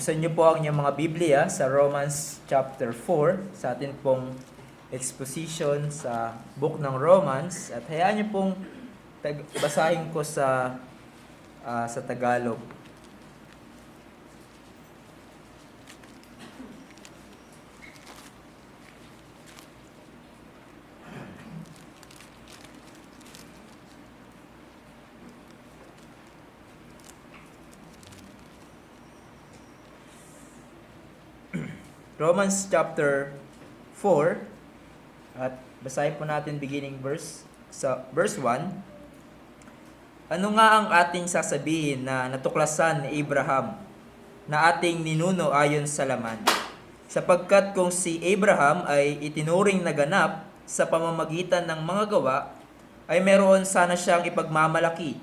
Buksan niyo po ang inyong mga Biblia sa Romans chapter 4 sa atin pong exposition sa book ng Romans, at hayaan niyo pong basahin ko sa Tagalog. Romans chapter 4, at basahin po natin beginning verse 1. Ano nga ang ating sasabihin na natuklasan ni Abraham na ating ninuno ayon sa laman? Sapagkat kung si Abraham ay itinuring na ganap sa pamamagitan ng mga gawa, ay meron sana siyang ipagmamalaki,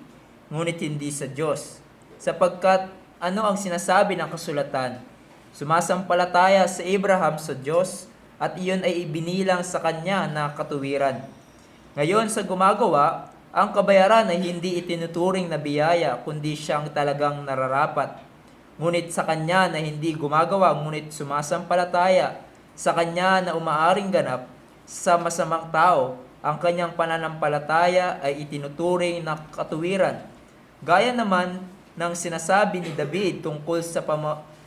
ngunit hindi sa Diyos. Sapagkat ano ang sinasabi ng kasulatan? Sumasampalataya si Abraham sa Diyos at iyon ay ibinilang sa kanya na katuwiran. Ngayon sa gumagawa, ang kabayaran ay hindi itinuturing na biyaya kundi siyang talagang nararapat. Ngunit sa kanya na hindi gumagawa ngunit sumasampalataya, sa kanya na umaaring ganap sa masamang tao, ang kanyang pananampalataya ay itinuturing na katuwiran. Gaya naman ng sinasabi ni David tungkol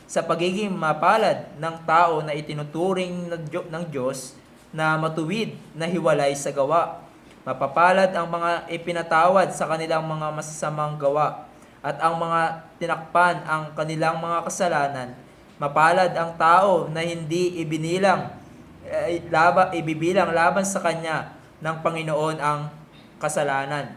sa pagiging mapalad ng tao na itinuturing ng Diyos na matuwid na hiwalay sa gawa. Mapapalad ang mga ipinatawad sa kanilang mga masasamang gawa at ang mga tinakpan ang kanilang mga kasalanan. Mapalad ang tao na hindi ibibilang laban sa kanya ng Panginoon ang kasalanan.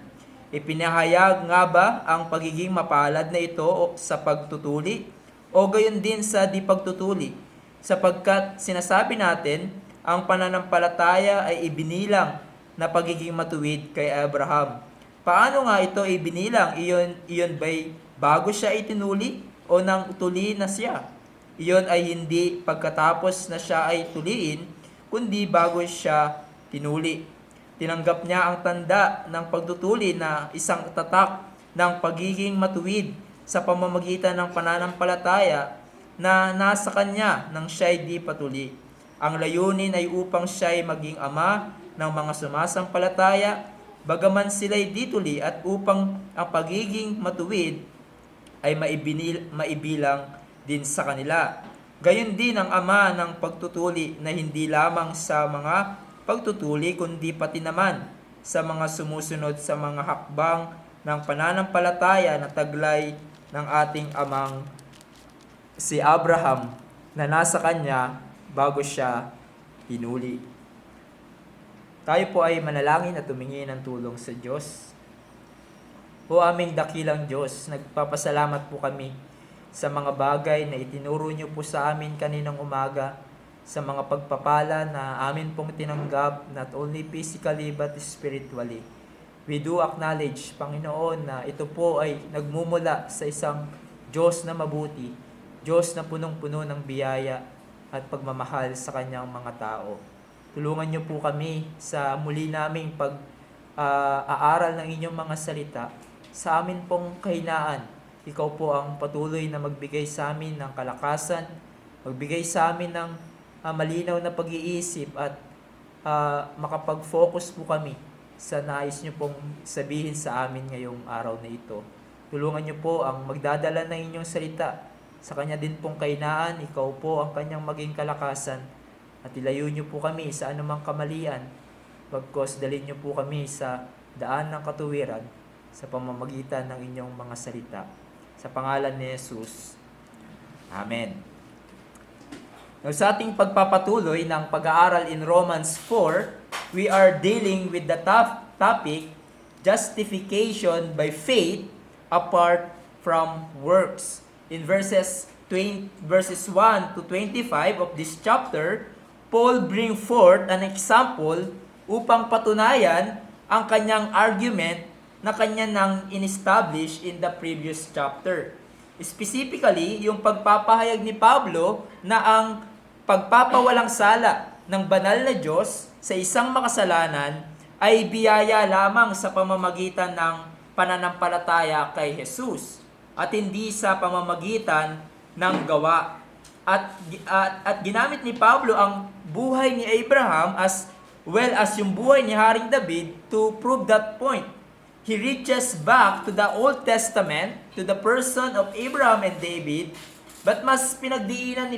Ipinahayag nga ba ang pagiging mapalad na ito sa pagtutuli o gayon din sa di pagtutuli? Sapagkat sinasabi natin, ang pananampalataya ay ibinilang na pagiging matuwid kay Abraham. Paano nga ito ibinilang? Iyon ba'y bago siya itinuli o nang tuli na siya? Iyon ay hindi pagkatapos na siya ay tuliin, kundi bago siya tinuli. Tinanggap niya ang tanda ng pagtutuli na isang tatak ng pagiging matuwid sa pamamagitan ng pananampalataya na nasa kanya nang siya'y di patuli. Ang layunin ay upang siya'y maging ama ng mga sumasampalataya, bagaman sila'y di tuli, at upang ang pagiging matuwid ay maibilang din sa kanila. Gayon din ang ama ng pagtutuli na hindi lamang sa mga pagtutuli kundi pati naman sa mga sumusunod sa mga hakbang ng pananampalataya na taglay ng ating amang si Abraham na nasa kanya bago siya hinuli. Tayo po ay manalangin at tumingin ng tulong sa Diyos. O aming dakilang Diyos, nagpapasalamat po kami sa mga bagay na itinuro niyo po sa amin kaninang umaga, sa mga pagpapala na amin pong tinanggap, not only physically but spiritually. We do acknowledge, Panginoon, na ito po ay nagmumula sa isang Diyos na mabuti, Diyos na punong-puno ng biyaya at pagmamahal sa kanyang mga tao. Tulungan niyo po kami sa muli naming pag-aaral ng inyong mga salita. Sa amin pong kahinaan, ikaw po ang patuloy na magbigay sa amin ng kalakasan, magbigay sa amin ng malinaw na pag-iisip at makapag-focus po kami sa nais niyo pong sabihin sa amin ngayong araw na ito. Tulungan niyo po ang magdadala ng inyong salita. Sa kanya din pong kahinaan, ikaw po ang kanyang maging kalakasan. At ilayo niyo po kami sa anumang kamalian, pagkos dalhin niyo po kami sa daan ng katuwiran sa pamamagitan ng inyong mga salita. Sa pangalan ni Jesus. Amen. Sa ating pagpapatuloy ng pag-aaral in Romans 4, we are dealing with the topic, justification by faith apart from works. In verses 1 to 25 of this chapter, Paul bring forth an example upang patunayan ang kanyang argument na kanya nang in-establish in the previous chapter. Specifically, yung pagpapahayag ni Pablo na ang pagpapawalang sala ng banal na Diyos sa isang makasalanan ay biyaya lamang sa pamamagitan ng pananampalataya kay Jesus at hindi sa pamamagitan ng gawa. At ginamit ni Pablo ang buhay ni Abraham as well as yung buhay ni Haring David to prove that point. He reaches back to the Old Testament, to the person of Abraham and David, but mas pinagdiinan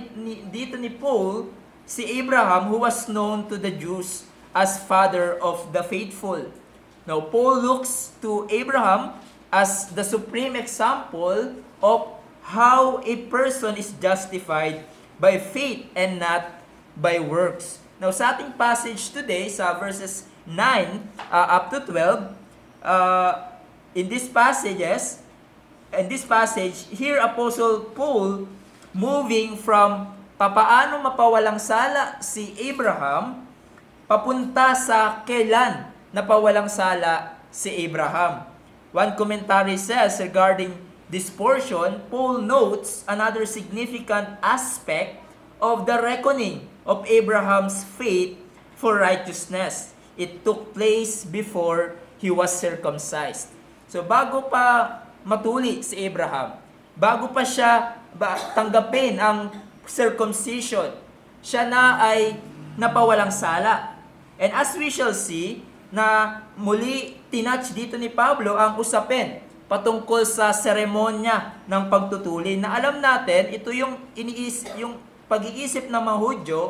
dito ni Paul si Abraham, who was known to the Jews as father of the faithful. Now, Paul looks to Abraham as the supreme example of how a person is justified by faith and not by works. Now, sa ating passage today, sa verses 9 up to 12, in this passage, here Apostle Paul moving from papaano mapawalang sala si Abraham papunta sa kailan napawalang sala si Abraham. One commentary says regarding this portion, Paul notes another significant aspect of the reckoning of Abraham's faith for righteousness. It took place before he was circumcised. So bago pa matuli si Abraham, bago pa siya tanggapin ang circumcision, siya na ay napawalang sala. And as we shall see, na muli tinouch dito ni Pablo ang usapin patungkol sa seremonya ng pagtutuli, na alam natin ito yung yung pag-iisip ng mga Hudyo,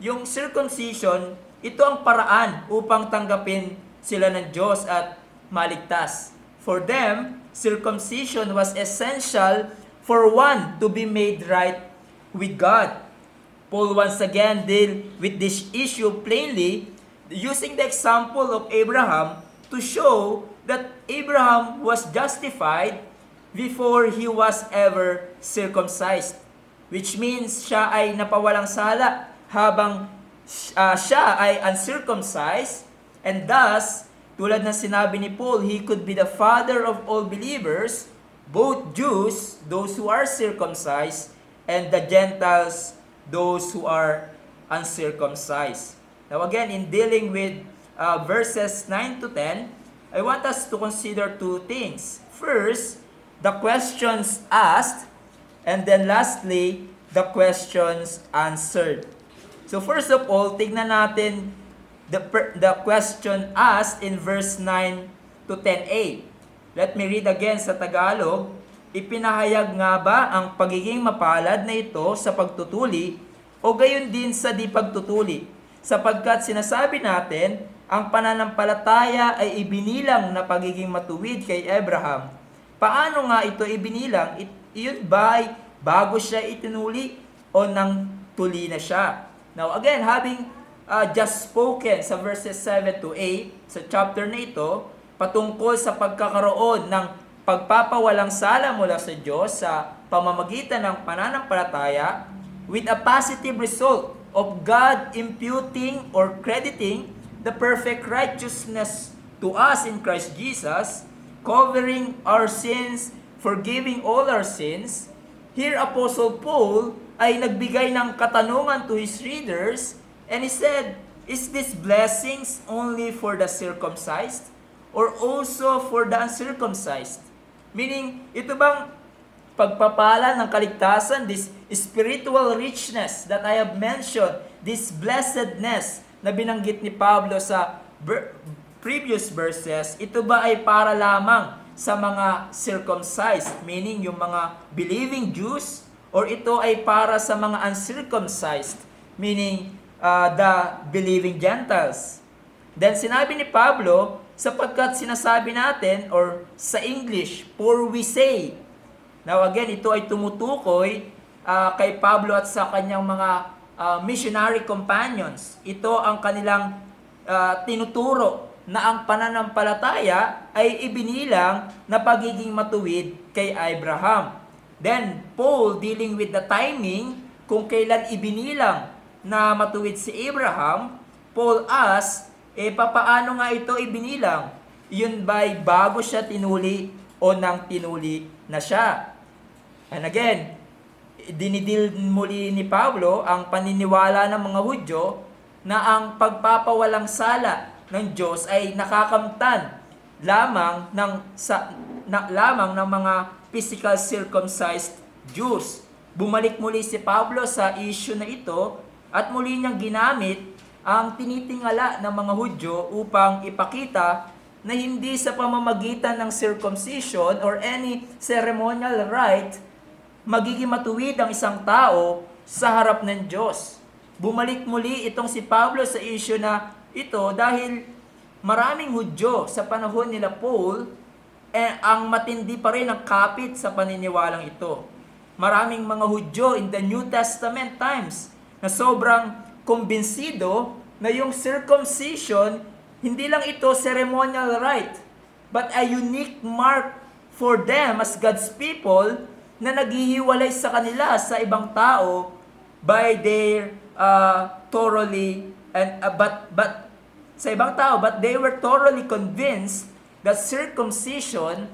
yung circumcision, ito ang paraan upang tanggapin sila ng Diyos at maligtas. For them, circumcision was essential for one to be made right with God. Paul once again deal with this issue plainly, using the example of Abraham to show that Abraham was justified before he was ever circumcised. Which means siya ay napawalang sala habang siya ay uncircumcised, and thus, tulad na sinabi ni Paul, he could be the father of all believers, both Jews, those who are circumcised, and the Gentiles, those who are uncircumcised. Now again, in dealing with verses 9 to 10, I want us to consider two things. First, the questions asked, and then lastly, the questions answered. So first of all, tignan natin the question asked in verse 9 to 10a. Let me read again sa Tagalog. Ipinahayag nga ba ang pagiging mapalad na ito sa pagtutuli o gayon din sa di pagtutuli? Sapagkat sinasabi natin, ang pananampalataya ay ibinilang na pagiging matuwid kay Abraham. Paano nga ito ibinilang? Iyon ba ay bago siya itinuli o nang tuli na siya? Now again, having just spoken sa verses 7 to 8 sa chapter na ito, patungkol sa pagkakaroon ng pagpapawalang sala mula sa Diyos sa pamamagitan ng pananampalataya with a positive result of God imputing or crediting the perfect righteousness to us in Christ Jesus, covering our sins, forgiving all our sins. Here, Apostle Paul ay nagbigay ng katanungan to his readers, and he said, is this blessings only for the circumcised or also for the uncircumcised? Meaning, ito bang pagpapala ng kaligtasan, this spiritual richness that I have mentioned, this blessedness na binanggit ni Pablo sa previous verses, ito ba ay para lamang sa mga circumcised, meaning yung mga believing Jews, or ito ay para sa mga uncircumcised, meaning the believing Gentiles? Then sinabi ni Pablo, sapagkat sinasabi natin, or sa English, for we say. Now again, ito ay tumutukoy kay Pablo at sa kanyang mga missionary companions. Ito ang kanilang tinuturo na ang pananampalataya ay ibinilang na pagiging matuwid kay Abraham. Then, Paul dealing with the timing kung kailan ibinilang na matuwid si Abraham, Paul asks, papaano nga ito ibinilang? Yun ba'y bago siya tinuli o nang tinuli na siya? And again, dinidil muli ni Pablo ang paniniwala ng mga Hudyo na ang pagpapawalang sala ng Diyos ay nakakamtan lamang ng mga physical circumcised Jews. Bumalik muli si Pablo sa issue na ito at muli niyang ginamit ang tinitingala ng mga Hudyo upang ipakita na hindi sa pamamagitan ng circumcision or any ceremonial rite magiging matuwid ang isang tao sa harap ng Diyos. Bumalik muli itong si Pablo sa issue na ito dahil maraming Hudyo sa panahon nila Paul ang matindi pa rin ang kapit sa paniniwalang ito. Maraming mga Hudyo in the New Testament times na sobrang kumbinsido na yung circumcision hindi lang ito ceremonial rite but a unique mark for them as God's people na naghihiwalay sa kanila sa ibang tao by their but they were thoroughly convinced that circumcision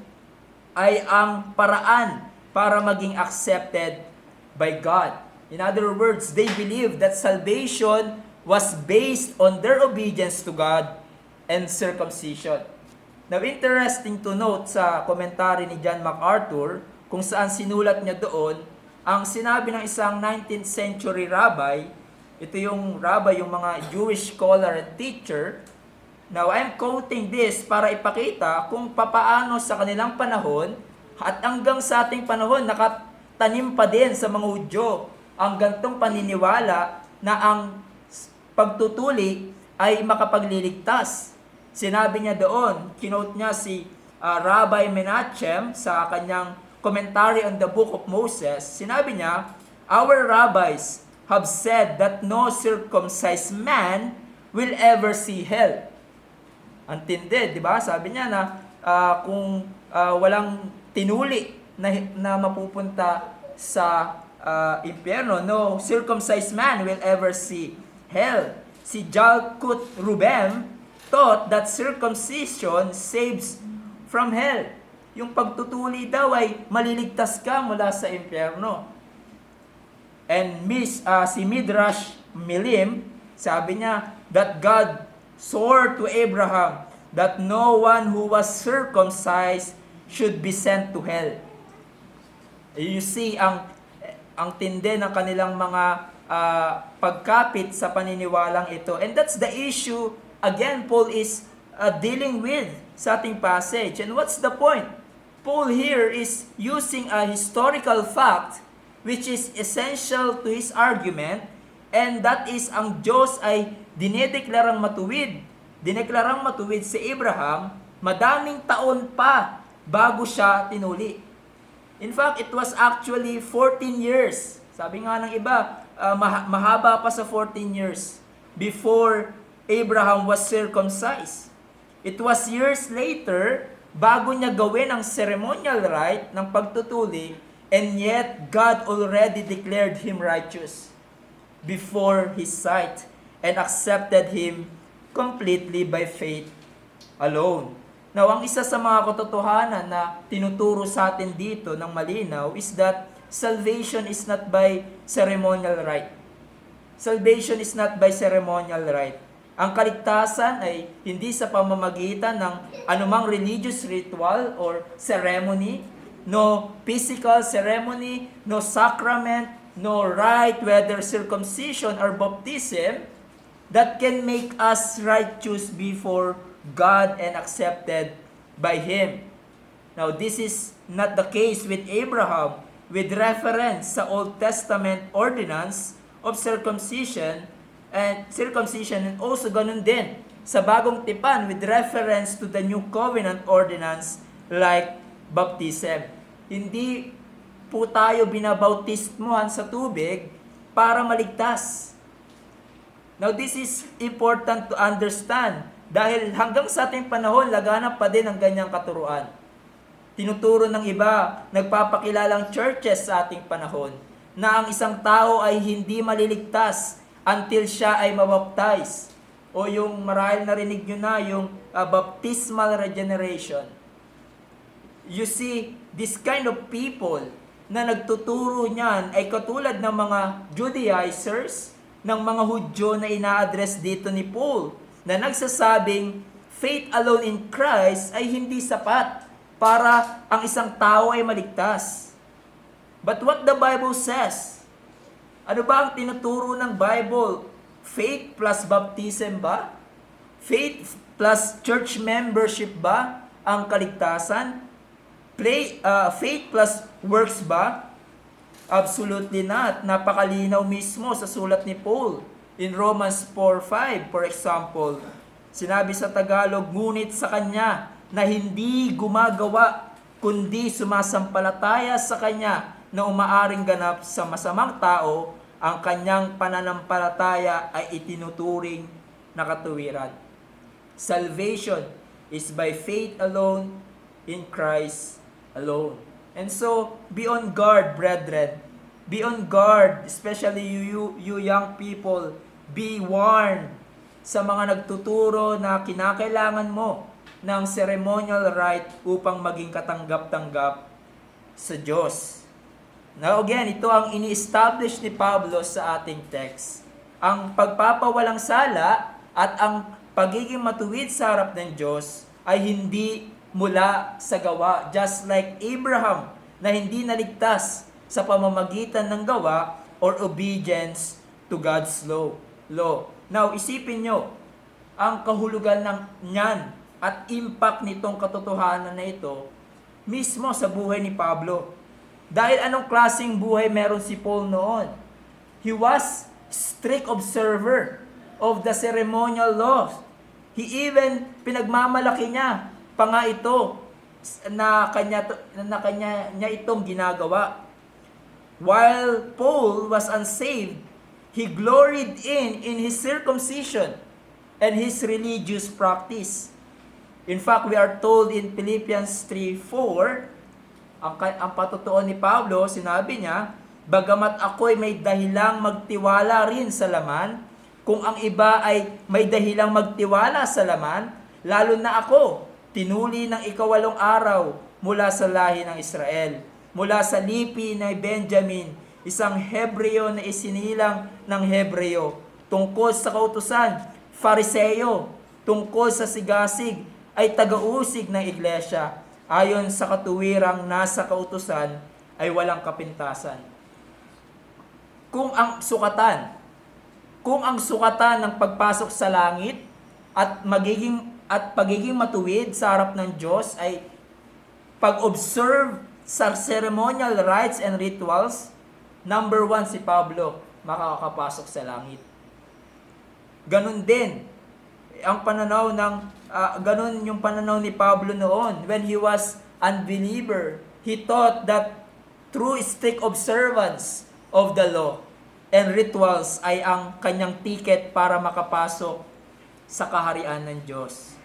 ay ang paraan para maging accepted by God. In other words, they believed that salvation was based on their obedience to God and circumcision. Now, interesting to note sa komentary ni John MacArthur kung saan sinulat niya doon ang sinabi ng isang 19th century rabbi. Ito yung rabbi, yung mga Jewish scholar and teacher. Now, I'm quoting this para ipakita kung papaano sa kanilang panahon at hanggang sa ating panahon nakatanim pa din sa mga Hudyo ang gantong paniniwala na ang pagtutuli ay makapagliligtas. Sinabi niya doon, kinote niya si Rabbi Menachem sa kanyang commentary on the Book of Moses. Sinabi niya, "Our rabbis have said that no circumcised man will ever see hell." Antindi, di ba? Sabi niya na kung walang tinuli na mapupunta sa impyerno, no circumcised man will ever see hell. Si Jalkut Rubem taught that circumcision saves from hell. Yung pagtutuli daw ay maliligtas ka mula sa impyerno. And si Midrash Milim, sabi niya that God swore to Abraham that no one who was circumcised should be sent to hell. You see, ang tindi ng kanilang mga pagkapit sa paniniwalang ito. And that's the issue, again, Paul is dealing with sa ating passage. And what's the point? Paul here is using a historical fact which is essential to his argument, and that is ang Diyos ay dinedeklarang matuwid si Abraham madaming taon pa bago siya tinuli. In fact, it was actually 14 years. Sabi nga ng iba, mahaba pa sa 14 years before Abraham was circumcised. It was years later bago niya gawin ang ceremonial rite ng pagtutuli, and yet God already declared him righteous before his sight and accepted him completely by faith alone. Now, ang isa sa mga katotohanan na tinuturo sa atin dito ng malinaw is that salvation is not by ceremonial rite. Salvation is not by ceremonial rite. Ang kaligtasan ay hindi sa pamamagitan ng anumang religious ritual or ceremony, no physical ceremony, no sacrament, no rite, whether circumcision or baptism, that can make us righteous before God and accepted by Him. Now, this is not the case with Abraham with reference sa Old Testament ordinance of circumcision and also ganun din sa Bagong Tipan with reference to the New Covenant ordinance like baptism. Hindi po tayo binabautismohan sa tubig para maligtas. Now, this is important to understand dahil hanggang sa ating panahon, laganap pa din ang ganyang katuruan. Tinuturo ng iba, nagpapakilalang churches sa ating panahon, na ang isang tao ay hindi maliligtas until siya ay mabaptize. O yung marahil narinig nyo na, yung baptismal regeneration. You see, this kind of people na nagtuturo niyan ay katulad ng mga Judaizers, ng mga Hudyo na ina-address dito ni Paul, na nagsasabing faith alone in Christ ay hindi sapat para ang isang tao ay maligtas. But what the Bible says, ano ba ang tinuturo ng Bible? Faith plus baptism ba? Faith plus church membership ba ang kaligtasan? Faith plus works ba? Absolutely not. Napakalinaw mismo sa sulat ni Paul in Romans 4:5, for example. Sinabi sa Tagalog, ngunit sa kanya na hindi gumagawa, kundi sumasampalataya sa kanya na umaaring ganap sa masamang tao, ang kanyang pananampalataya ay itinuturing na katuwiran. Salvation is by faith alone, in Christ alone. And so, be on guard, brethren. Be on guard, especially you young people. Be warned sa mga nagtuturo na kinakailangan mo ng ceremonial rite upang maging katanggap-tanggap sa Diyos. Now again, ito ang ini-establish ni Pablo sa ating text. Ang pagpapawalang sala at ang pagiging matuwid sa harap ng Diyos ay hindi mula sa gawa. Just like Abraham na hindi naligtas sa pamamagitan ng gawa or obedience to God's law. Now, isipin nyo, ang kahulugan ng niyan at impact nitong katotohanan na ito mismo sa buhay ni Pablo. Dahil anong klaseng buhay meron si Paul noon? He was strict observer of the ceremonial laws. He even pinagmamalaki niya pa nga ito na kanya itong ginagawa. While Paul was unsaved, he gloried in his circumcision and his religious practice. In fact, we are told in Philippians 3:4, ang patutuon ni Pablo, sinabi niya, bagamat ako'y may dahilang magtiwala rin sa laman, kung ang iba ay may dahilang magtiwala sa laman, lalo na ako, tinuli ng ikawalong araw mula sa lahi ng Israel, mula sa lipi ng Benjamin, isang Hebreo na isinilang ng Hebreo, tungkol sa kautusan, Fariseo, tungkol sa sigasig, ay tagausig ng iglesia, ayon sa katuwirang nasa kautusan, ay walang kapintasan. Kung ang sukatan ng pagpasok sa langit at pagiging matuwid sa harap ng Diyos ay pag-observe sa ceremonial rites and rituals, number 1 si Pablo, makakapasok sa langit. Ganun din ang pananaw ganun yung pananaw ni Pablo noon when he was unbeliever. He thought that through strict observance of the law and rituals ay ang kanyang ticket para makapasok sa kaharian ng Diyos.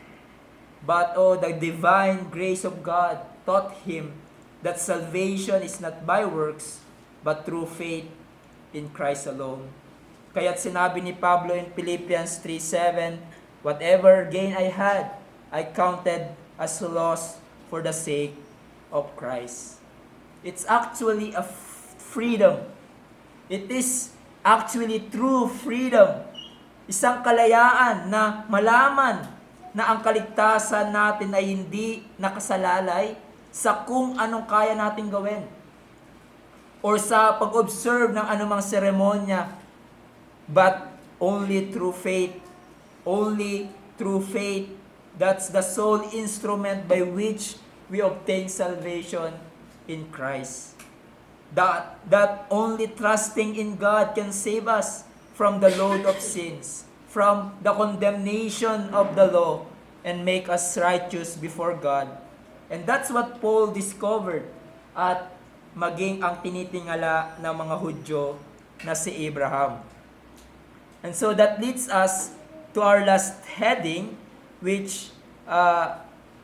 But the divine grace of God taught him that salvation is not by works, but through faith in Christ alone. Kaya't sinabi ni Pablo in Philippians 3:7, whatever gain I had, I counted as loss for the sake of Christ. It's actually a freedom. It is actually true freedom. Isang kalayaan na malaman na ang kaligtasan natin ay hindi nakasalalay sa kung anong kaya nating gawin or sa pag-observe ng anumang seremonya, but only through faith. Only through faith. That's the sole instrument by which we obtain salvation in Christ. That only trusting in God can save us from the load of sins, from the condemnation of the law, and make us righteous before God. And that's what Paul discovered at maging ang tinitingala ng mga Hudyo na si Abraham. And so that leads us to our last heading, which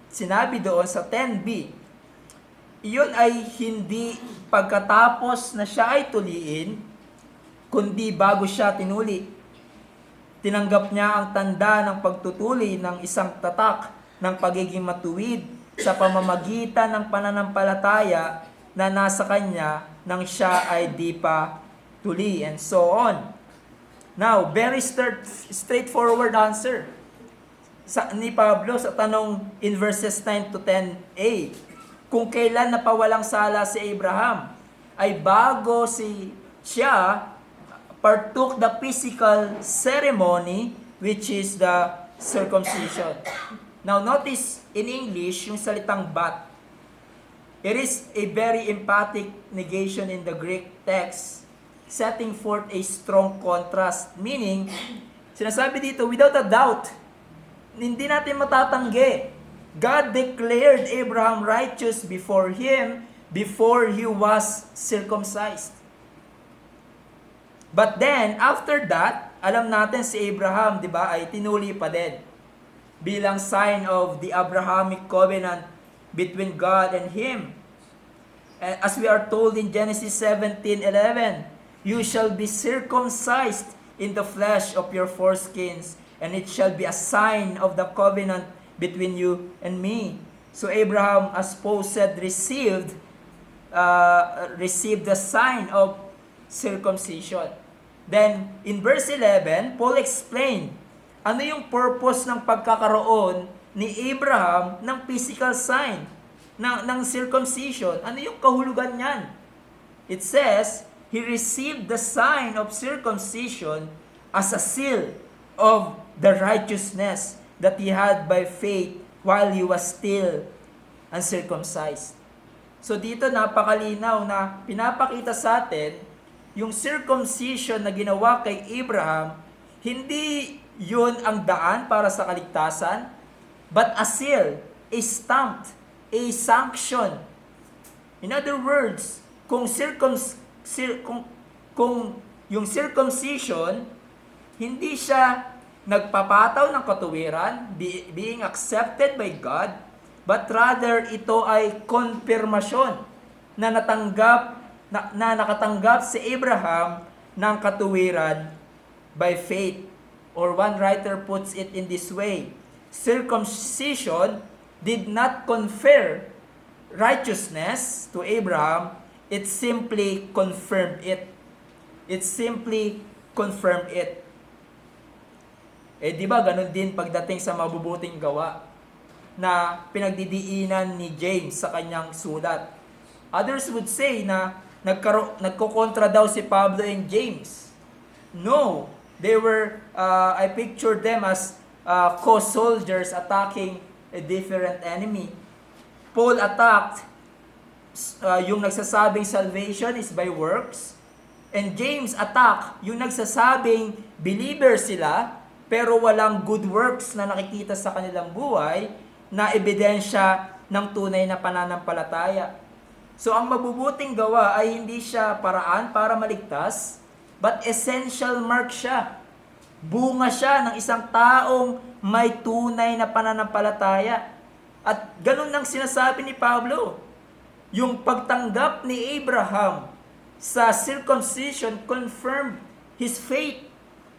sinabi doon sa 10b. Iyon ay hindi pagkatapos na siya ay tuliin, kundi bago siya tinuli. Tinanggap niya ang tanda ng pagtutuli ng isang tatak ng pagiging matuwid sa pamamagitan ng pananampalataya na nasa kanya nang siya ay di pa tuli, and so on. Now, very straightforward answer ni Pablo sa tanong in verses 9 to 10a. Kung kailan napawalang sala si Abraham, ay bago siya partook the physical ceremony, which is the circumcision. Now notice in English yung salitang but. It is a very emphatic negation in the Greek text, setting forth a strong contrast. Meaning, sinasabi dito, without a doubt, hindi natin matatanggi. God declared Abraham righteous before him before he was circumcised. But then, after that, alam natin si Abraham, di ba, ay tinuli pa din bilang sign of the Abrahamic covenant between God and him. As we are told in Genesis 17:11, you shall be circumcised in the flesh of your foreskins, and it shall be a sign of the covenant between you and me. So Abraham, as Paul said, received the sign of circumcision. Then, in verse 11, Paul explained ano yung purpose ng pagkakaroon ni Abraham ng physical sign, ng circumcision. Ano yung kahulugan niyan? It says, he received the sign of circumcision as a seal of the righteousness that he had by faith while he was still uncircumcised. So dito napakalinaw na pinapakita sa atin yung circumcision na ginawa kay Abraham, hindi yun ang daan para sa kaligtasan, but a seal, a stamp, a sanction. In other words, kung yung circumcision, hindi siya nagpapataw ng katuwiran, being accepted by God, but rather ito ay konfirmasyon na nakatanggap si Abraham ng katuwiran by faith. Or one writer puts it in this way, circumcision did not confer righteousness to Abraham, it simply confirmed it. It simply confirmed it. Di ba ganun din pagdating sa mabubuting gawa na pinagdidiinan ni James sa kanyang sulat. Others would say na nagkokontra daw si Pablo and James. No, they were, I pictured them as co-soldiers attacking a different enemy. Paul attacked yung nagsasabing salvation is by works, and James attacked yung nagsasabing believer sila, pero walang good works na nakikita sa kanilang buhay na ebidensya ng tunay na pananampalataya. So ang mabubuting gawa ay hindi siya paraan para maligtas, but essential mark siya. Bunga siya ng isang taong may tunay na pananampalataya. At ganun ang sinasabi ni Pablo. Yung pagtanggap ni Abraham sa circumcision confirmed his faith.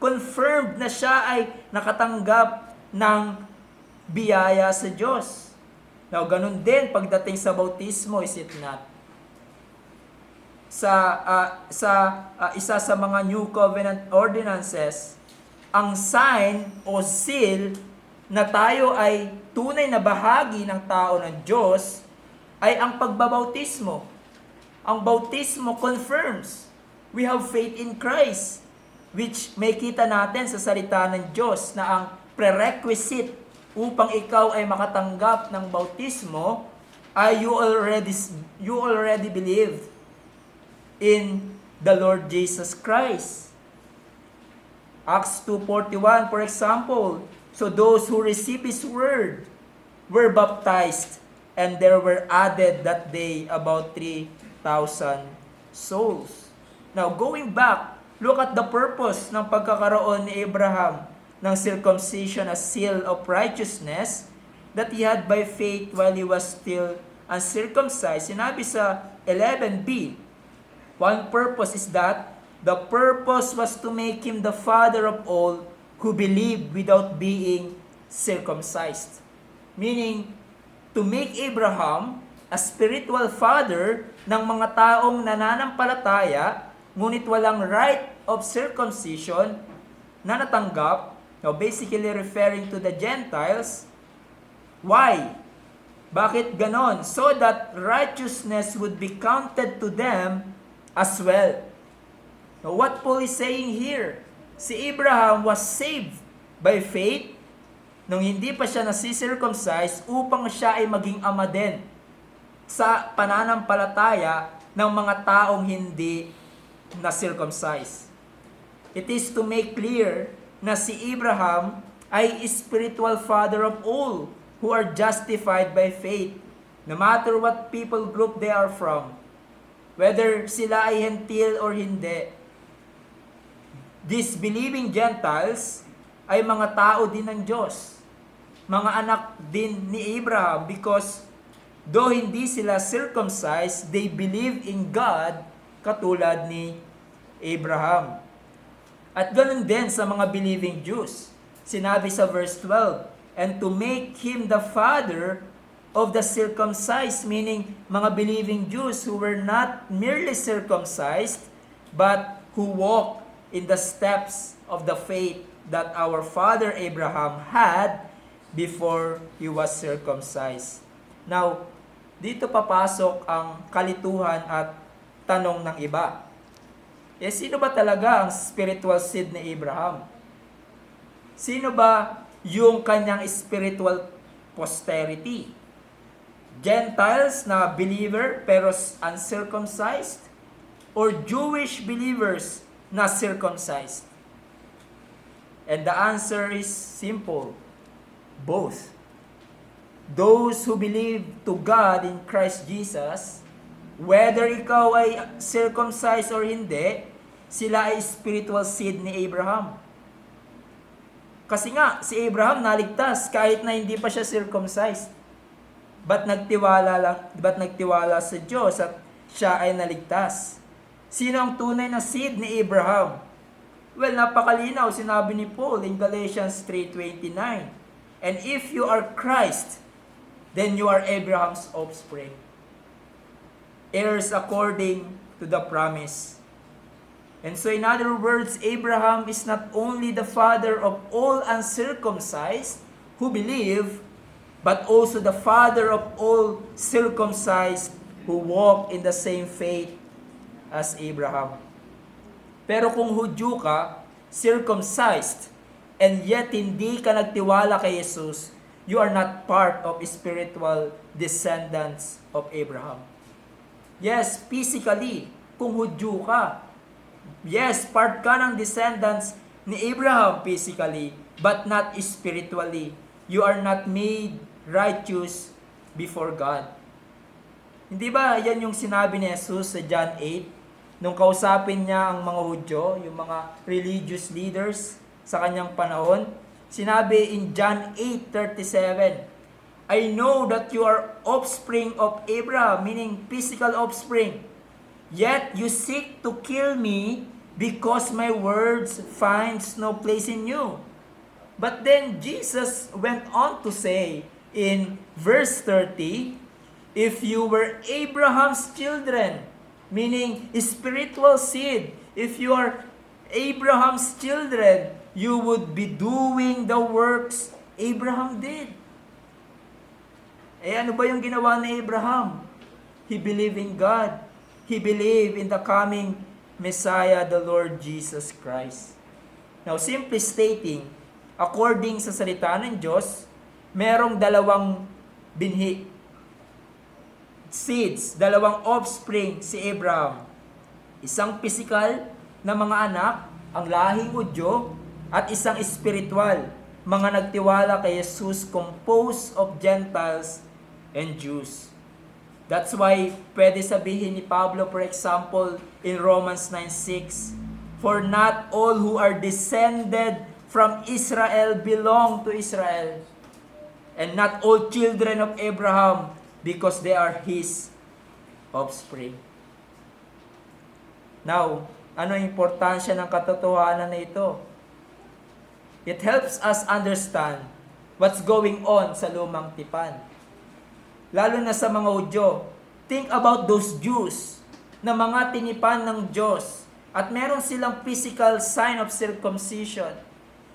Confirmed na siya ay nakatanggap ng biyaya sa Diyos. Now, ganun din pagdating sa bautismo, is it not? Isa sa mga New Covenant ordinances, ang sign o seal na tayo ay tunay na bahagi ng tao ng Diyos ay ang pagbabautismo. Ang bautismo confirms we have faith in Christ, which may kita natin sa salita ng Diyos na ang prerequisite upang ikaw ay makatanggap ng bautismo ay you already believe in the Lord Jesus Christ. Acts 2:41, for example, so those who receive His word were baptized, and there were added that day about 3,000 souls. Now, going back, look at the purpose ng pagkakaroon ni Abraham ng circumcision as seal of righteousness that he had by faith while he was still uncircumcised. Sinabi sa 11b, one purpose is that the purpose was to make him the father of all who believe without being circumcised. Meaning, to make Abraham a spiritual father ng mga taong nananampalataya, ngunit walang rite of circumcision na natanggap, now basically referring to the Gentiles. Why? Bakit ganon? So that righteousness would be counted to them as well. Now, what Paul is saying here, si Abraham was saved by faith nung hindi pa siya nasi-circumcise upang siya ay maging ama din sa pananampalataya ng mga taong hindi na-circumcise. It is to make clear na si Abraham ay spiritual father of all who are justified by faith, no matter what people group they are from, whether sila ay hentil or hindi. These believing Gentiles ay mga tao din ng Diyos, mga anak din ni Abraham, because though hindi sila circumcised, they believe in God katulad ni Abraham. At ganun din sa mga believing Jews. Sinabi sa verse 12, and to make him the father of the circumcised, meaning mga believing Jews who were not merely circumcised, but who walk in the steps of the faith that our father Abraham had before he was circumcised. Now, dito papasok ang kalituhan at tanong ng iba. Sino ba talaga ang spiritual seed ni Abraham? Sino ba yung kanyang spiritual posterity? Gentiles na believer pero uncircumcised? Or Jewish believers na circumcised? And the answer is simple. Both. Those who believe to God in Christ Jesus, whether ikaw ay circumcised or hindi, sila ay spiritual seed ni Abraham. Kasi nga, si Abraham naligtas kahit na hindi pa siya circumcised. Ba't nagtiwala sa Diyos at siya ay naligtas? Sino ang tunay na seed ni Abraham? Well, napakalinaw, sinabi ni Paul in Galatians 3:29. And if you are Christ, then you are Abraham's offspring, heirs according to the promise. And so in other words, Abraham is not only the father of all uncircumcised who believe, but also the father of all circumcised who walk in the same faith as Abraham. Pero kung Hudyo ka, circumcised, and yet hindi ka nagtiwala kay Jesus, you are not part of spiritual descendants of Abraham. Yes, physically, kung Hudyo ka, yes, part ka ng descendants ni Abraham physically, but not spiritually. You are not made righteous before God. Hindi ba yan yung sinabi ni Jesus sa John 8? Nung kausapin niya ang mga Hudyo, yung mga religious leaders sa kanyang panahon, sinabi in John 8:37, I know that you are offspring of Abraham, meaning physical offspring. Yet you seek to kill me because my words finds no place in you. But then Jesus went on to say in verse 30, if you were Abraham's children, meaning spiritual seed, if you are Abraham's children, you would be doing the works Abraham did. Ano ba yung ginawa ni Abraham? He believed in God. He believed in the coming Messiah, the Lord Jesus Christ. Now, simply stating, according sa salita ng Diyos, merong dalawang binhi. Seeds, dalawang offspring si Abraham. Isang physical na mga anak, ang lahing Hudyo, at isang spiritual, mga nagtiwala kay Jesus, composed of Gentiles and Jews. That's why pwede sabihin ni Pablo, for example, in Romans 9:6, for not all who are descended from Israel belong to Israel, and not all children of Abraham, because they are his offspring. Now, ano ang importansya ng katotohanan na ito? It helps us understand what's going on sa lumang tipan. Lalo na sa mga Hudyo. Think about those Jews na mga tinipan ng Diyos at meron silang physical sign of circumcision.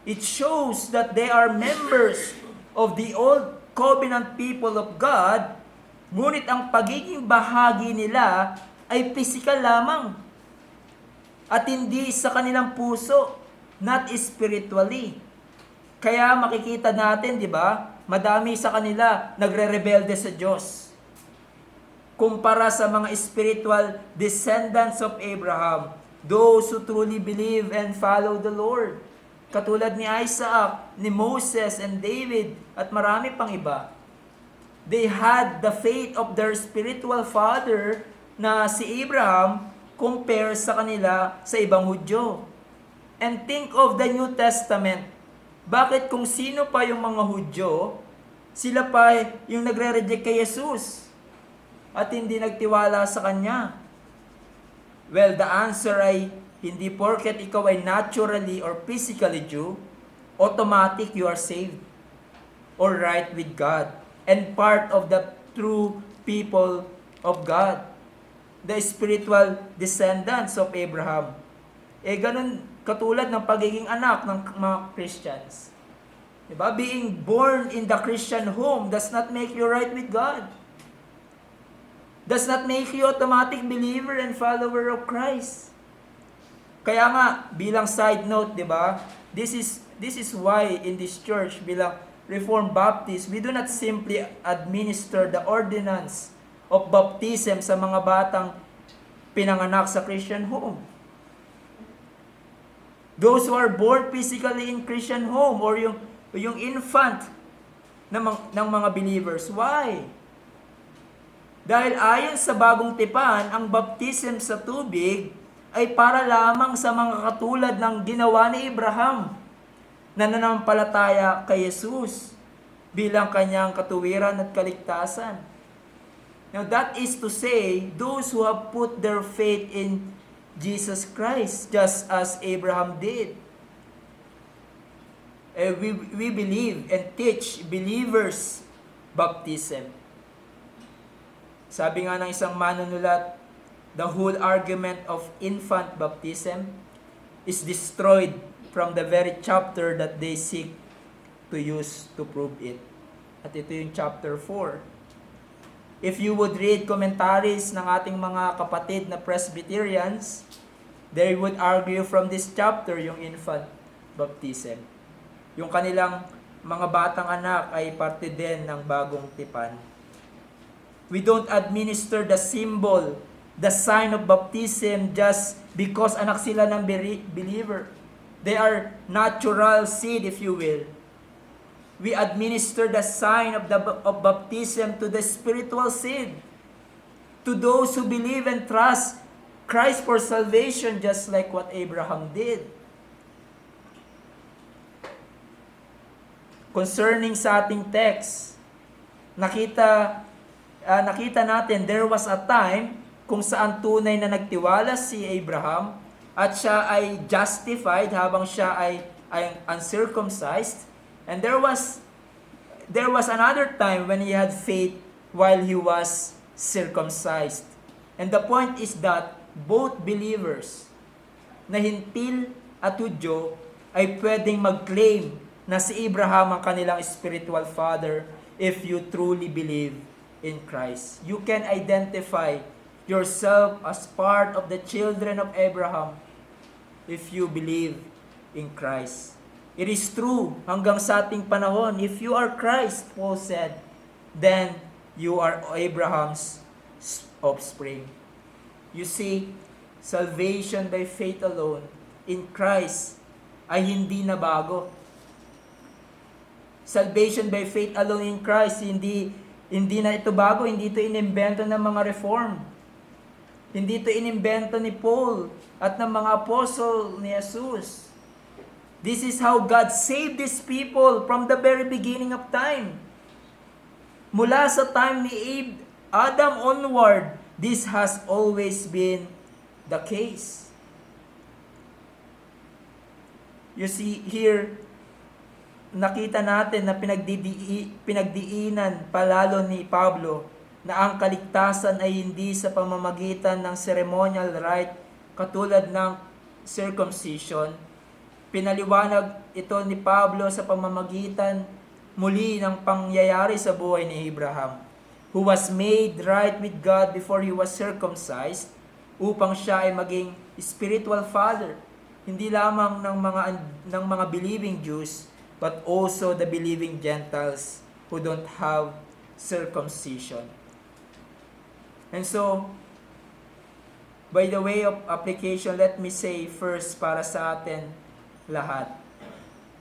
It shows that they are members of the old covenant people of God. Ngunit ang pagiging bahagi nila ay physical lamang. at hindi sa kanilang puso, not spiritually. Kaya makikita natin, di ba, madami sa kanila nagre-rebelde sa Diyos. Kumpara sa mga spiritual descendants of Abraham, those who truly believe and follow the Lord. Katulad ni Isaac, ni Moses and David, at marami pang iba. They had the faith of their spiritual father na si Abraham compare sa kanila sa ibang Hudyo. And think of the New Testament. Bakit kung sino pa yung mga Hudyo, sila pa yung nagre-reject kay Jesus at hindi nagtiwala sa Kanya? Well, the answer ay hindi porket ikaw ay naturally or physically Jew, automatic you are saved or right with God and part of the true people of God, the spiritual descendants of Abraham. Ganun katulad ng pagiging anak ng mga Christians. Diba? Being born in the Christian home does not make you right with God. Does not make you automatic believer and follower of Christ. Kaya nga, bilang side note, di ba? This is why in this church, bilang Reformed Baptist, we do not simply administer the ordinance of baptism sa mga batang pinanganak sa Christian home. Those who are born physically in Christian home or yung infant ng mga believers. Why? Dahil ayon sa bagong tipan, ang baptism sa tubig ay para lamang sa mga katulad ng ginawa ni Abraham na nanampalataya kay Jesus bilang kanyang katuwiran at kaligtasan. Now that is to say, those who have put their faith in Jesus Christ, just as Abraham did. We believe and teach believers baptism. Sabi nga ng isang manunulat, the whole argument of infant baptism is destroyed from the very chapter that they seek to use to prove it. At ito yung chapter 4. If you would read commentaries ng ating mga kapatid na Presbyterians, they would argue from this chapter yung infant baptism. Yung kanilang mga batang anak ay parte din ng bagong tipan. We don't administer the symbol, the sign of baptism just because anak sila ng believer. They are natural seed, if you will. We administer the sign of baptism to the spiritual seed, to those who believe and trust Christ for salvation, just like what Abraham did. Concerning sa ating text, nakita natin there was a time kung saan tunay na nagtiwala si Abraham at siya ay justified habang siya ay uncircumcised. And there was another time when he had faith while he was circumcised. And the point is that both believers na Hintil at Hudyo ay pwedeng mag-claim na si Abraham ang kanilang spiritual father if you truly believe in Christ. You can identify yourself as part of the children of Abraham if you believe in Christ. It is true hanggang sa ating panahon, if you are Christ, Paul said, then you are Abraham's offspring. You see, salvation by faith alone in Christ ay hindi na bago. Salvation by faith alone in Christ, hindi na ito bago, hindi ito inimbento ng mga Reform. Hindi ito inimbento ni Paul at ng mga apostle ni Jesus. This is how God saved His people from the very beginning of time. Mula sa time ni Adam onward, this has always been the case. You see here, nakita natin na pinagdiinan palalo ni Pablo na ang kaligtasan ay hindi sa pamamagitan ng ceremonial rite katulad ng circumcision. Pinaliwanag ito ni Pablo sa pamamagitan muli ng pangyayari sa buhay ni Abraham, who was made right with God before he was circumcised, upang siya ay maging spiritual father, hindi lamang ng mga believing Jews, but also the believing Gentiles who don't have circumcision. And so, by the way of application, let me say first para sa atin lahat.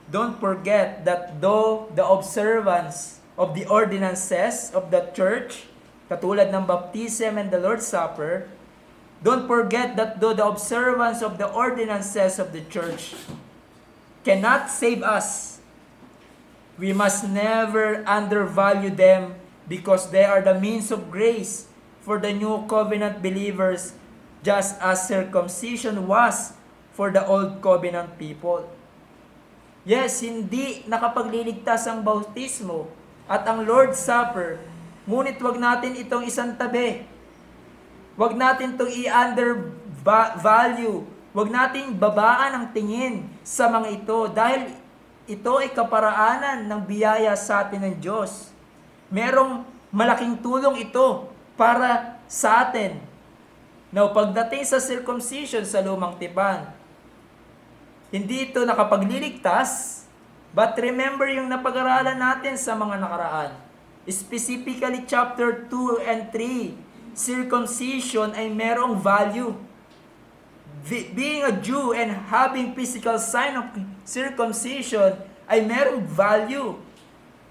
Don't forget that though the observance of the ordinances of the church, katulad ng baptism and the Lord's Supper, don't forget that though the observance of the ordinances of the church cannot save us, we must never undervalue them because they are the means of grace for the new covenant believers, just as circumcision was for the old covenant people. Yes, hindi nakapagliligtas ang bautismo at ang Lord's Supper, ngunit wag natin itong isang tabi. Wag natin itong i-undervalue. Wag natin babaan ang tingin sa mga ito dahil ito ay kaparaanan ng biyaya sa atin ng Diyos. Merong malaking tulong ito para sa atin. Now, pagdating sa circumcision sa lumang tipan, hindi ito nakapagliligtas, but remember yung napag-aralan natin sa mga nakaraan. Specifically, chapter 2 and 3, circumcision ay merong value. Being a Jew and having physical sign of circumcision ay merong value.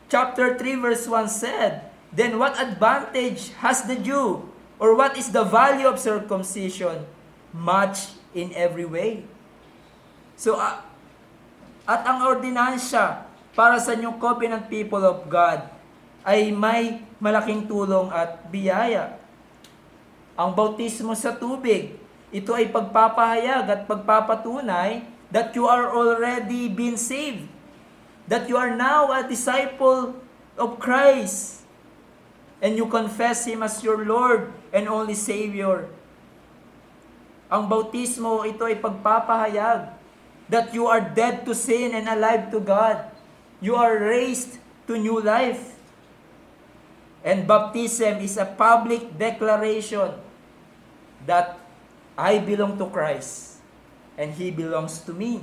Chapter 3 verse 1 said, "Then what advantage has the Jew? Or what is the value of circumcision? Much in every way." So, at ang ordinansya para sa New Covenant people of God ay may malaking tulong at biyaya. Ang bautismo sa tubig, ito ay pagpapahayag at pagpapatunay that you are already been saved. That you are now a disciple of Christ. And you confess Him as your Lord and only Savior. Ang bautismo, ito ay pagpapahayag that you are dead to sin and alive to God. You are raised to new life. And baptism is a public declaration that I belong to Christ and He belongs to me.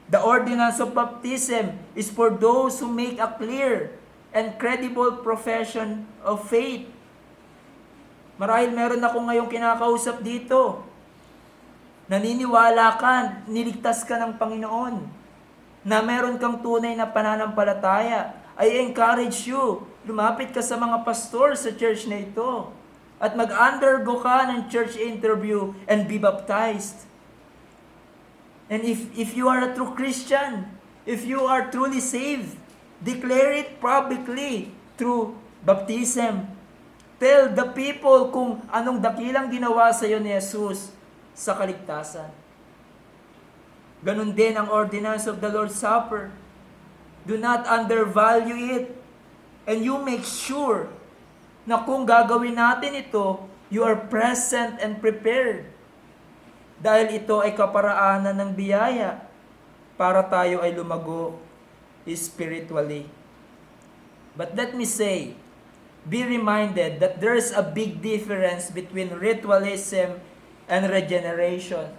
The ordinance of baptism is for those who make a clear and credible profession of faith. Marahil meron ako ngayong kinakausap dito. Naniniwala ka, niligtas ka ng Panginoon, na meron kang tunay na pananampalataya. I encourage you, lumapit ka sa mga pastor sa church na ito at mag-undergo ka ng church interview and be baptized. And if you are a true Christian, if you are truly saved, declare it publicly through baptism. Tell the people kung anong dakilang ginawa sa iyo ni Jesus sa kaligtasan. Ganun din ang ordinance of the Lord's Supper. Do not undervalue it. And you make sure na kung gagawin natin ito, you are present and prepared. Dahil ito ay kaparaanan ng biyaya para tayo ay lumago spiritually. But let me say, be reminded that there is a big difference between ritualism and regeneration.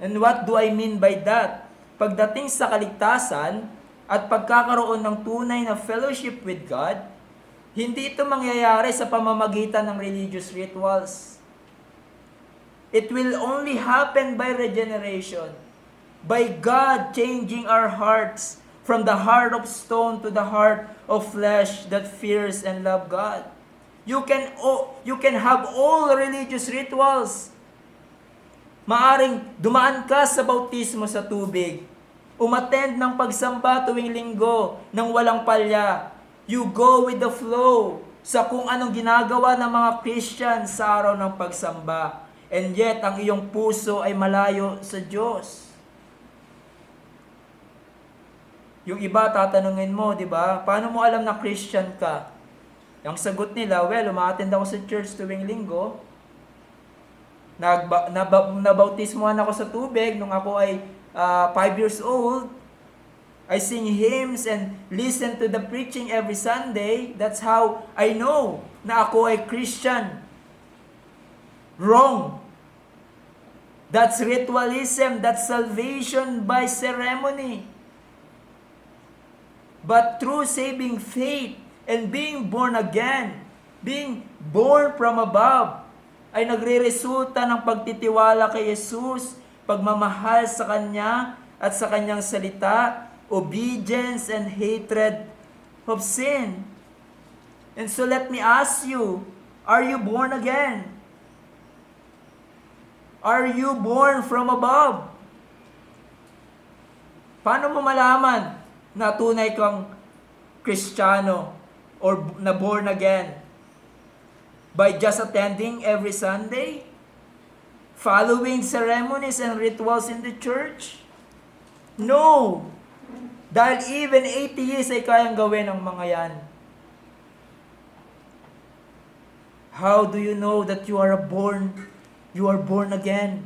And what do I mean by that? Pagdating sa kaligtasan at pagkakaroon ng tunay na fellowship with God, hindi ito mangyayari sa pamamagitan ng religious rituals. It will only happen by regeneration, by God changing our hearts from the heart of stone to the heart of flesh that fears and love God. You can have all religious rituals. Maaring dumaan ka sa bautismo sa tubig, umattend ng pagsamba tuwing linggo nang walang palya. You go with the flow sa kung anong ginagawa ng mga Christian sa araw ng pagsamba. And yet, ang iyong puso ay malayo sa Diyos. Yung iba, tatanungin mo, di ba? Paano mo alam na Christian ka? Yung sagot nila, well, umaattend ako sa church tuwing linggo. Nabautismuhan ako sa tubig nung ako ay 5 years old. I sing hymns and listen to the preaching every Sunday. That's how I know na ako ay Christian. Wrong. That's ritualism. That's salvation by ceremony. But through saving faith and being born again, being born from above, ay nagre-resulta ng pagtitiwala kay Jesus, pagmamahal sa Kanya at sa Kanyang salita, obedience and hatred of sin. And so let me ask you, are you born again? Are you born from above? Paano mo malaman na tunay kang Kristiyano or na born again? By just attending every Sunday? Following ceremonies and rituals in the church? No! Dahil even atheists ay kayang gawin ang mga yan. How do you know that you are born again?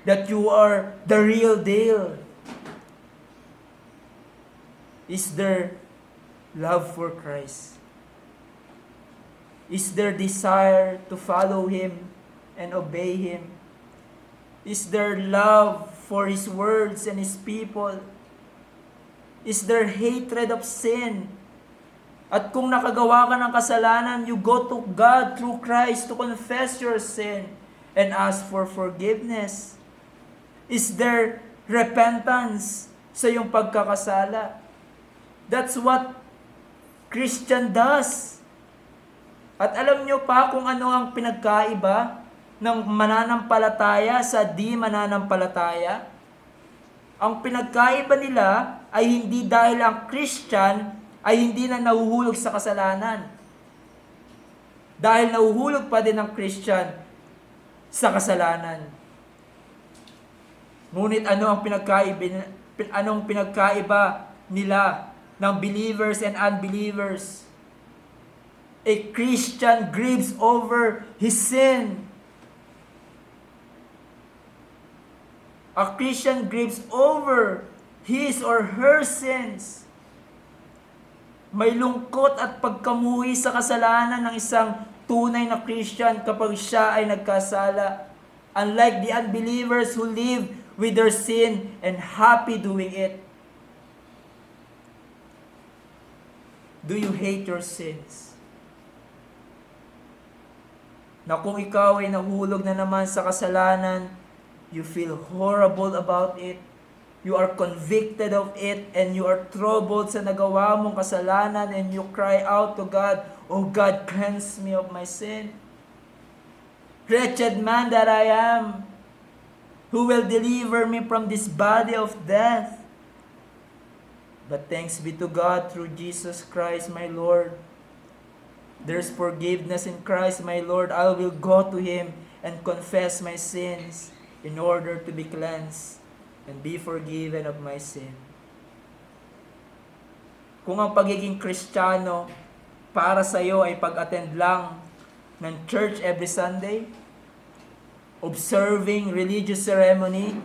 That you are the real deal? Is there love for Christ? Is there desire to follow Him and obey Him? Is there love for His words and His people? Is there hatred of sin? At kung nakagawa ka ng kasalanan, you go to God through Christ to confess your sin and ask for forgiveness. Is there repentance sa iyong pagkakasala? That's what Christian does. At alam nyo pa kung ano ang pinagkaiba ng mananampalataya sa di mananampalataya? Ang pinagkaiba nila ay hindi dahil ang Christian ay hindi na nahuhulog sa kasalanan. Dahil nahuhulog pa din ang Christian sa kasalanan. Ngunit anong pinagkaiba nila ng believers and unbelievers? A Christian grieves over his sin. A Christian grieves over his or her sins. May lungkot at pagkamuhi sa kasalanan ng isang tunay na Christian kapag siya ay nagkasala. Unlike the unbelievers who live with their sin and happy doing it. Do you hate your sins? Na kung ikaw ay nahulog na naman sa kasalanan, you feel horrible about it, you are convicted of it, and you are troubled sa nagawa mong kasalanan, and you cry out to God, "Oh God, cleanse me of my sin. Wretched man that I am, who will deliver me from this body of death?" But thanks be to God through Jesus Christ my Lord. There's forgiveness in Christ my Lord. I will go to Him and confess my sins in order to be cleansed and be forgiven of my sin. Kung ang pagiging Kristiyano para sa iyo ay pag-attend lang ng church every Sunday, observing religious ceremony,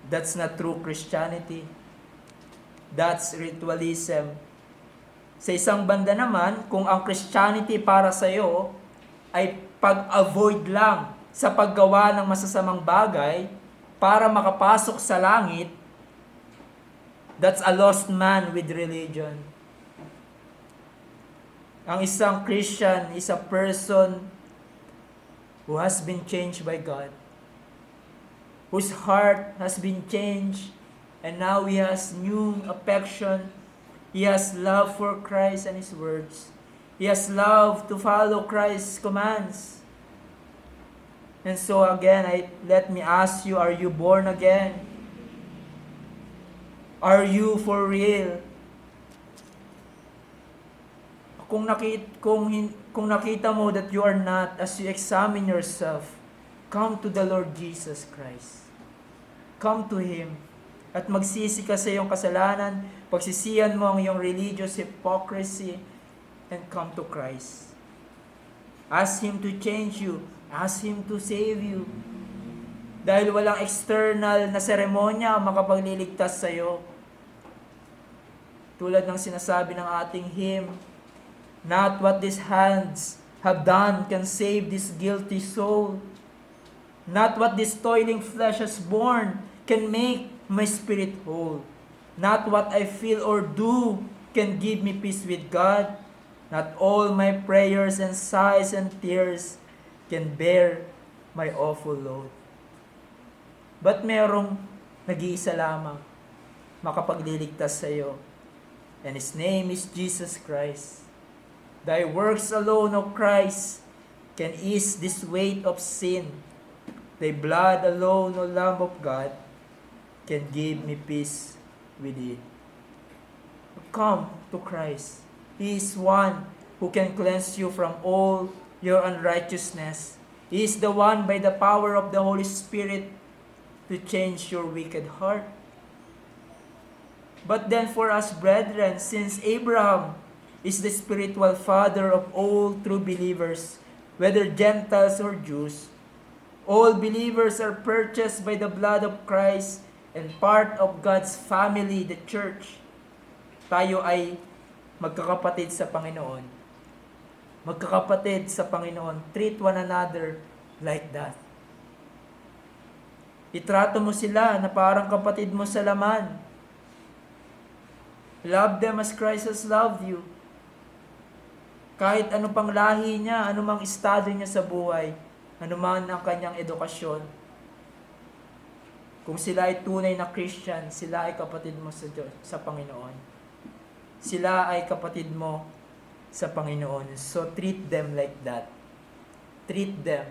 that's not true Christianity. That's ritualism. Sa isang banda naman, kung ang Christianity para sa iyo ay pag-avoid lang sa paggawa ng masasamang bagay para makapasok sa langit, that's a lost man with religion. Ang isang Christian is a person who has been changed by God, whose heart has been changed, and now he has new affection. He has love for Christ and His words. He has love to follow Christ's commands. And so again, let me ask you, are you born again? Are you for real? Kung nakita mo that you are not, as you examine yourself, come to the Lord Jesus Christ. Come to Him. At magsisi ka sa iyong kasalanan, pagsisihan mo ang iyong religious hypocrisy, and come to Christ. Ask Him to change you. Ask Him to save you. Dahil walang external na seremonya ang makapagliligtas sa iyo. Tulad ng sinasabi ng ating hymn, "Not what these hands have done can save this guilty soul, Not what this toiling flesh has borne can make my spirit whole. Not what I feel or do can give me peace with God. Not all my prayers and sighs and tears can bear my awful load. But merong nag-iisa lamang makapagliligtas sa iyo. And His name is Jesus Christ. Thy works alone, O Christ, can ease this weight of sin. Thy blood alone, O Lamb of God, can give me peace within. Come to Christ. He is one who can cleanse you from all your unrighteousness. He is the one by the power of the Holy Spirit to change your wicked heart. But then for us, brethren, since Abraham is the spiritual father of all true believers, whether Gentiles or Jews, all believers are purchased by the blood of Christ and part of God's family, the church. Tayo ay magkakapatid sa Panginoon. Magkakapatid sa Panginoon. Treat one another like that. Itrato mo sila na parang kapatid mo sa laman. Love them as Christ has loved you. Kahit ano pang lahi niya, anumang estado niya sa buhay, anuman ang kanyang edukasyon. Kung sila ay tunay na Christian, sila ay kapatid mo sa Diyos, sa Panginoon. Sila ay kapatid mo sa Panginoon. So treat them like that. Treat them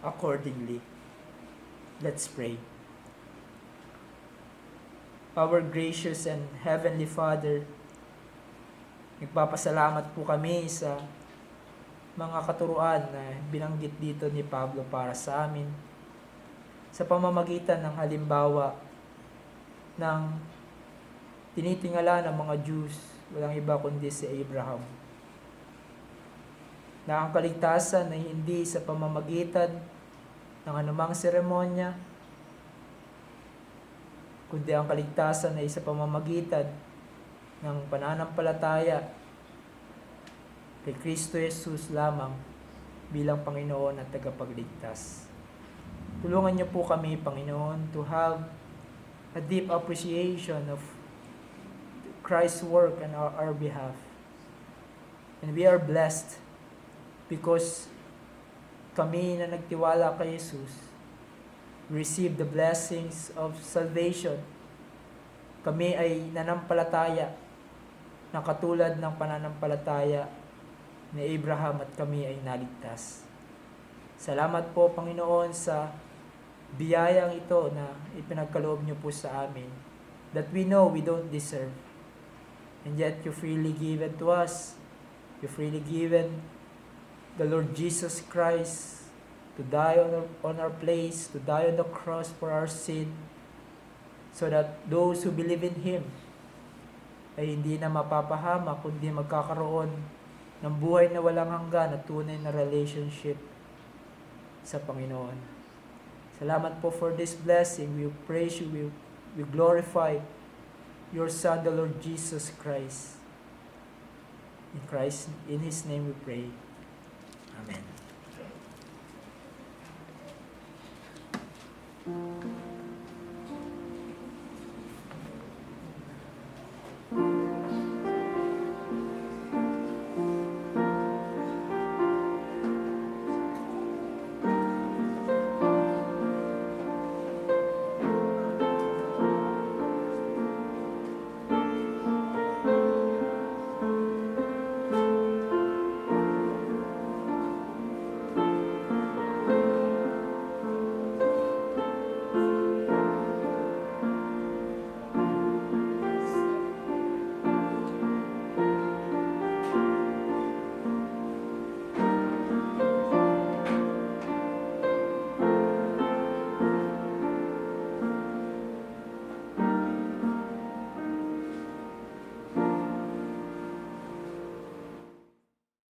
accordingly. Let's pray. Our gracious and Heavenly Father, nagpapasalamat po kami sa mga katuruan na binanggit dito ni Pablo para sa amin sa pamamagitan ng halimbawa ng tinitingala ng mga Jews, walang iba kundi si Abraham, na ang kaligtasan ay hindi sa pamamagitan ng anumang seremonya, kundi ang kaligtasan ay sa pamamagitan ng pananampalataya kay Kristo Jesus lamang bilang Panginoon at tagapagligtas. Tulungan niyo po kami, Panginoon, to have a deep appreciation of Christ's work on our behalf. And we are blessed because kami na nagtiwala kay Jesus receive the blessings of salvation. Kami ay nanampalataya na katulad ng pananampalataya ni Abraham at kami ay naligtas. Salamat po, Panginoon, sa biyayang ito na ipinagkaloob niyo po sa amin, that we know we don't deserve. And yet you freely given to us. You freely given the Lord Jesus Christ to die on our place, to die on the cross for our sin, so that those who believe in Him ay hindi na mapapahama, kundi magkakaroon ng buhay na walang hanggan at tunay na relationship sa Panginoon. Salamat po for this blessing. We praise you, we glorify your Son, the Lord Jesus Christ. In His name we pray. Amen.